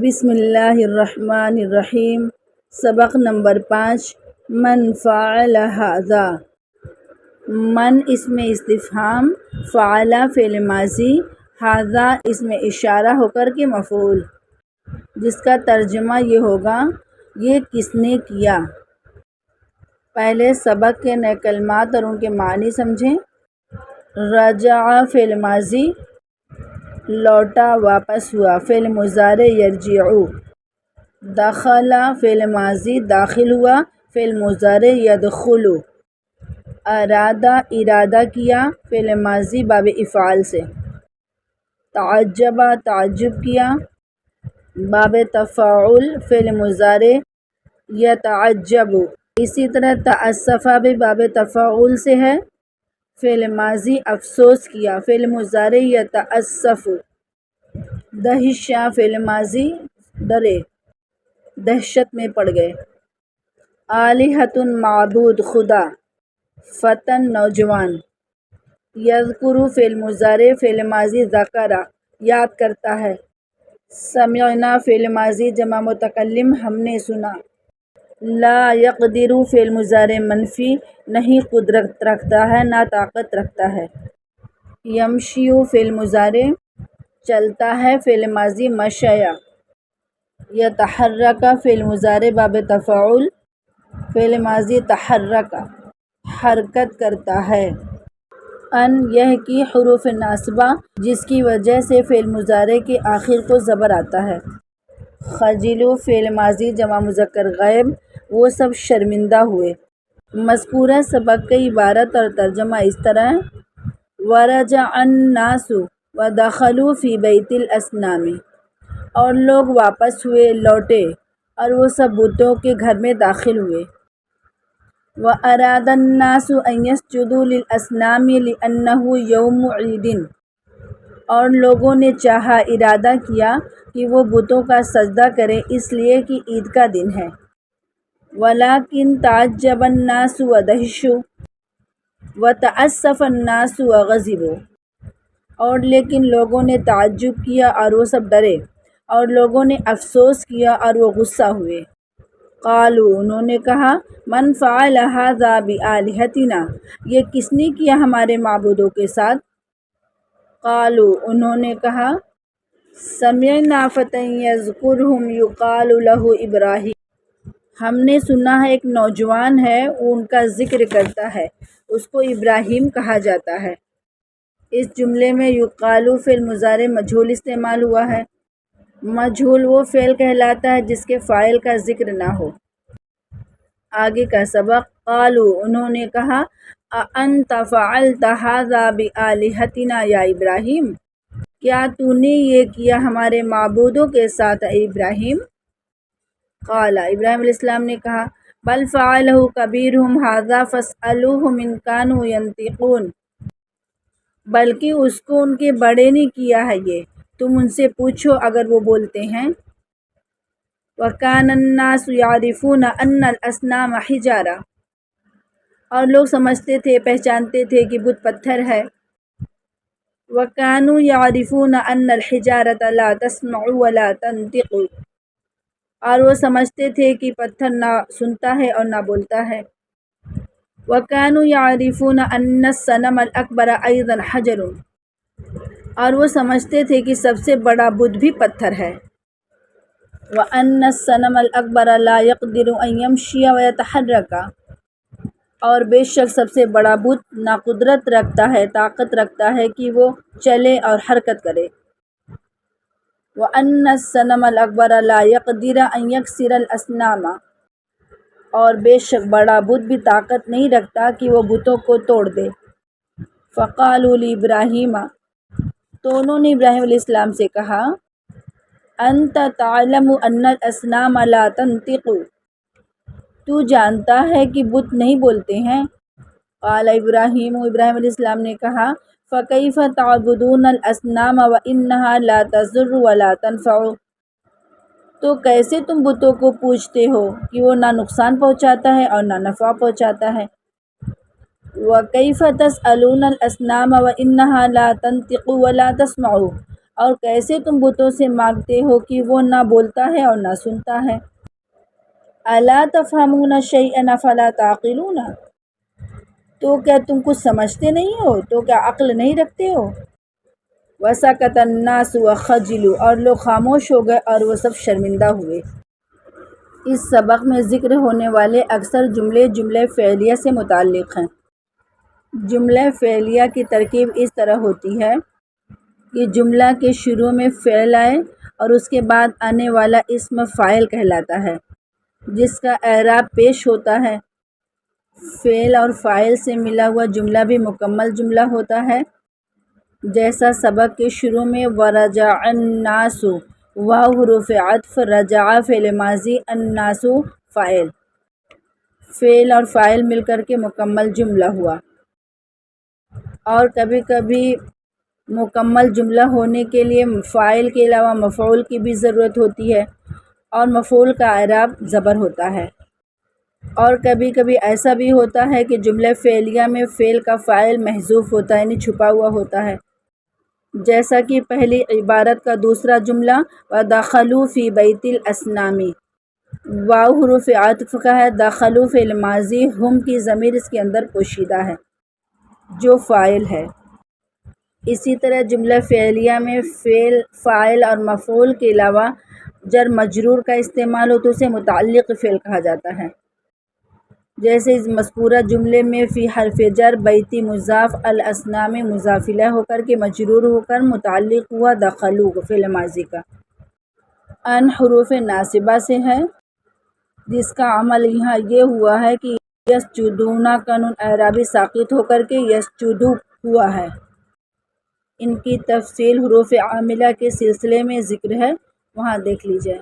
بسم اللہ الرحمن الرحیم۔ سبق نمبر 5 من فعل ھذا۔ من اسم استفہام، فعل فعل ماضی، ھذا اسم اشارہ ہو کر کے مفعول، جس کا ترجمہ یہ ہوگا یہ کس نے کیا۔ پہلے سبق کے نئے کلمات اور ان کے معنی سمجھیں۔ رجع فعل ماضی، لوٹا واپس ہوا، فعل مضارع یرجع۔ دخل فعل ماضی داخل ہوا، فعل مضارع یدخل۔ ارادہ ارادہ کیا، فعل ماضی باب افعال سے۔ تعجب تعجب کیا، باب تفاعل، فعل مضارع یتعجب۔ اسی طرح تأسف بھی باب تفاعل سے ہے، فعل ماضی افسوس کیا، فعل مضارع یتأسف۔ دہش فعل ماضی ڈرے، دہشت میں پڑ گئے۔ آلہۃ معبود خدا، فتن نوجوان۔ یذکر فعل مضارع فعل ماضی ذکر یاد کرتا ہے۔ سمعنا فعل ماضی جمع متکلم ہم نے سنا۔ لا یقدر فعل مضارع منفی نہیں قدرت رکھتا ہے، نہ طاقت رکھتا ہے۔ یمشی فعل مضارع چلتا ہے، فعل ماضی مشی۔ یتحرک فعل مضارع باب تفاعل، فعل ماضی تحرک حرکت کرتا ہے۔ ان یہ کی حروف ناصبہ جس کی وجہ سے فعل مضارع کے آخر کو زبر آتا ہے۔ خجل فعل ماضی جمع مذکر غائب، وہ سب شرمندہ ہوئے۔ مذکورہ سبق کی عبارت اور ترجمہ اس طرح ہے۔ ورجع الناس ودخلوا فی بیت الاصنام، اور لوگ واپس ہوئے، لوٹے، اور وہ سب بتوں کے گھر میں داخل ہوئے۔ واراد الناس ان یسجدوا للاصنام لانہ یوم عید، اور لوگوں نے چاہا ارادہ کیا کہ وہ بتوں کا سجدہ کریں اس لیے کہ عید کا دن ہے۔ ولکن تعجب الناس ودہشوا وتأسف الناس وغضبوا، اور لیکن لوگوں نے تعجب کیا اور وہ سب ڈرے، اور لوگوں نے افسوس کیا اور وہ غصہ ہوئے۔ قالوا انہوں نے کہا من فعل ھذا بآلہتنا، یہ کس نے کیا ہمارے معبودوں کے ساتھ۔ قالوا انہوں نے کہا سمعنا فتى یذکرہم یقال لہ ابراہیم، ہم نے سنا ہے ایک نوجوان ہے، وہ ان کا ذکر کرتا ہے، اس کو ابراہیم کہا جاتا ہے۔ اس جملے میں یقال فعل مضارع مجہول استعمال ہوا ہے۔ مجہول وہ فعل کہلاتا ہے جس کے فاعل کا ذکر نہ ہو۔ آگے کا سبق۔ قالوا انہوں نے کہا اانت فعلت ھذا بآلہتنا یا ابراہیم، کیا تو نے یہ کیا ہمارے معبودوں کے ساتھ اے ابراہیم۔ قال ابراہیم علیہ السلام نے کہا بل فعلہ کبیرہم ھذا فاسألوہم ان کانوا ینطقون، بلکہ اس کو ان کے بڑے نے کیا ہے، یہ تم ان سے پوچھو اگر وہ بولتے ہیں۔ وکان الناس یعرفون ان الاصنام حجارہ، اور لوگ سمجھتے تھے پہچانتے تھے کہ بت پتھر ہے۔ وکانوا یعرفون ان الحجارۃ لا تسمع ولا تنطق، اور وہ سمجھتے تھے کہ پتھر نہ سنتا ہے اور نہ بولتا ہے۔ وَكَانُوا يَعْرِفُونَ أَنَّ الصَّنَمَ الْأَكْبَرَ أَيْضًا حَجَرٌ، اور وہ سمجھتے تھے کہ سب سے بڑا بت بھی پتھر ہے۔ وَأَنَّ الصَّنَمَ الْأَكْبَرَ لَا يَقْدِرُ أَن يَمْشِيَ وَيَتَحَرَّكَ، اور بے شک سب سے بڑا بت نا قدرت رکھتا ہے، طاقت رکھتا ہے کہ وہ چلے اور حرکت کرے۔ وَأَنَّ الصَّنَمَ الْأَكْبَرَ لَا يَقْدِرُ أَن يَكْسِرَ الْأَصْنَامَ، اور بے شک بڑا بت بھی طاقت نہیں رکھتا کہ وہ بتوں کو توڑ دے۔ فقالوا لابراہیم، تو انہوں نے ابراہیم علیہ السلام سے کہا انت تعلم ان الاصنام لا تنطق، تو جانتا ہے کہ بت نہیں بولتے ہیں۔ قال ابراہیم، ابراہیم علیہ السلام نے کہا فکیف تعبدون الاصنام وانہا لا تضر ولا تنفع، تو کیسے تم بتوں کو پوجتے ہو کہ وہ نہ نقصان پہنچاتا ہے اور نہ نفع پہنچاتا ہے۔ وَكَيْفَ تَسْأَلُونَ الْأَصْنَامَ وَإِنَّهَا لَا تَنطِقُ وَلَا تَسْمَعُ، اور کیسے تم بتوں سے مانگتے ہو کہ وہ نہ بولتا ہے اور نہ سنتا ہے۔ الا تفہمون شیئا فلا تعقلون، تو کیا تم کچھ سمجھتے نہیں ہو، تو کیا عقل نہیں رکھتے ہو۔ وسکت الناس وخجلوا، اور لوگ خاموش ہو گئے اور وہ سب شرمندہ ہوئے۔ اس سبق میں ذکر ہونے والے اکثر جملے جملہ فعلیہ سے متعلق ہیں۔ جملہ فعلیہ کی ترکیب اس طرح ہوتی ہے کہ جملہ کے شروع میں فعل آئے اور اس کے بعد آنے والا اسم فاعل کہلاتا ہے، جس کا اعراب پیش ہوتا ہے۔ فعل اور فاعل سے ملا ہوا جملہ بھی مکمل جملہ ہوتا ہے، جیسا سبق کے شروع میں ورجع الناس، واو حروف عطف، رجع فعل ماضی، الناس فاعل، فعل اور فاعل مل کر کے مکمل جملہ ہوا۔ اور کبھی کبھی مکمل جملہ ہونے کے لیے فاعل کے علاوہ مفعول کی بھی ضرورت ہوتی ہے، اور مفعول کا اعراب زبر ہوتا ہے۔ اور کبھی کبھی ایسا بھی ہوتا ہے کہ جملہ فعلیہ میں فعل کا فاعل محذوف ہوتا ہے، یعنی چھپا ہوا ہوتا ہے، جیسا کہ پہلی عبارت کا دوسرا جملہ وَدَخَلُوا فِي بَيْتِ الْأَصْنَامِ، واو حروف عطف کا ہے، دخلوا فعل ماضی، ہم کی ضمیر اس کے اندر پوشیدہ ہے جو فاعل ہے۔ اسی طرح جملہ فعلیہ میں فعل، فاعل اور مفعول کے علاوہ جر مجرور کا استعمال ہو تو اسے متعلق فعل کہا جاتا ہے، جیسے اس مذکورہ جملے میں فی حرف جر بیتی مضاف، الاصنام مضاف الیہ ہو کر کے مجرور ہو کر متعلق ہوا دخلوا فعل ماضی کا۔ ان حروف ناصبہ سے ہے، جس کا عمل یہاں یہ ہوا ہے کہ یسجدون کا نون اعرابی ساقط ہو کر کے یسجدو ہوا ہے۔ ان کی تفصیل حروف عاملہ کے سلسلے میں ذکر ہے، وہاں دیکھ لیجئے۔